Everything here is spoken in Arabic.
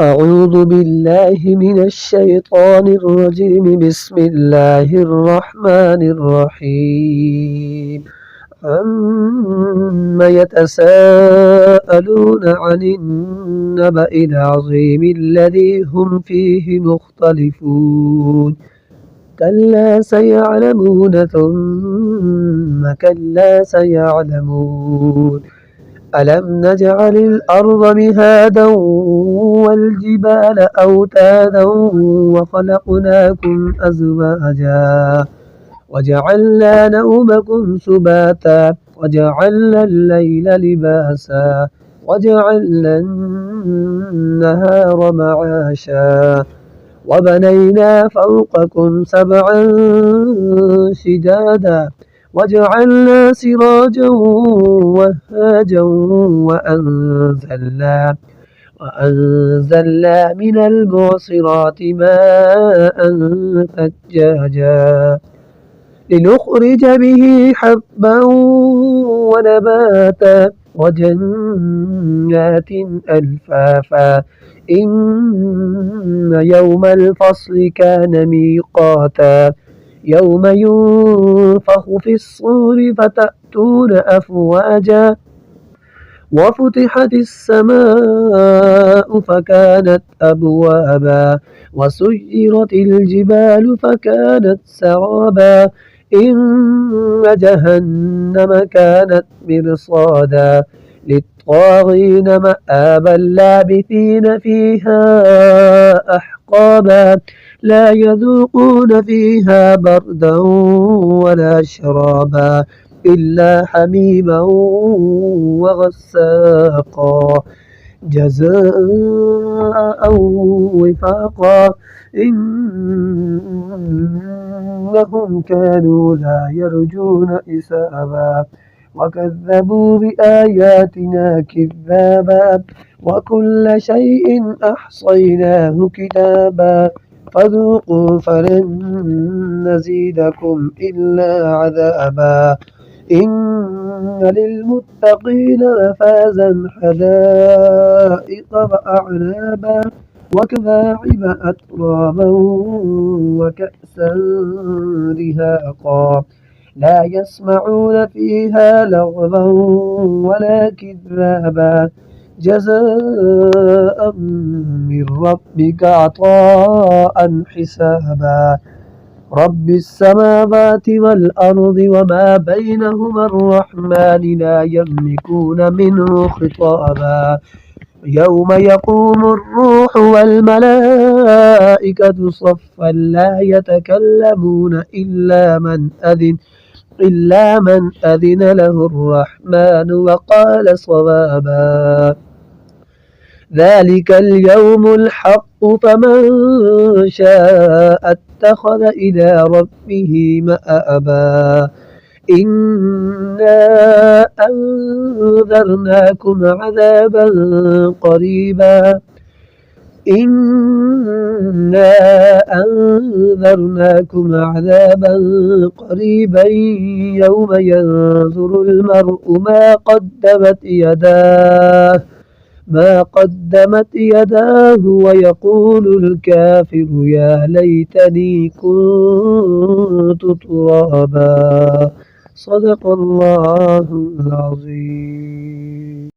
أعوذ بالله من الشيطان الرجيم. بسم الله الرحمن الرحيم. عما يتساءلون عن النبأ العظيم الذي هم فيه مختلفون. كلا سيعلمون ثم كلا سيعلمون. ألم نجعل الأرض مهادا والجبال أوتادا وخلقناكم أزواجا وجعلنا نومكم سباتا وجعلنا الليل لباسا وجعلنا النهار معاشا وبنينا فوقكم سبعا شدادا وجعلنا سراجا وهاجا وأنزلنا من المعصرات ماء ثجاجا لنخرج به حبا ونباتا وجنات ألفافا إن يوم الفصل كان ميقاتا يوم ينفخ في الصور فتأتون أفواجا وفتحت السماء فكانت أبوابا وسيرت الجبال فكانت سرابا إن جهنم كانت مرصادا للطاغين مآبا لابثين فيها أحقابا لا يذوقون فيها بردا ولا شرابا إلا حميما وغساقا جزاء وفاقا إنهم كانوا لا يرجون حسابا وكذبوا بآياتنا كذابا وكل شيء أحصيناه كتابا فذوقوا فلن نزيدكم إلا عذابا إن للمتقين مفازا حدائق وأعنابا وكواعب أترابا وكأسا دهاقا لا يسمعون فيها لغوا ولا كذابا جزاء من ربك عطاء حسابا رب السماوات والأرض وما بينهما الرحمن لا يملكون منه خطابا يوم يقوم الروح والملائكة صفا لا يتكلمون إلا من أذن له الرحمن وقال صوابا ذلك اليوم الحق فمن شاء اتخذ إلى ربه مآبا إنا أنذرناكم عذابا قريبا يوم ينظر المرء ما قدمت يداه ويقول الكافر يا ليتني كنت ترابا صدق الله العظيم.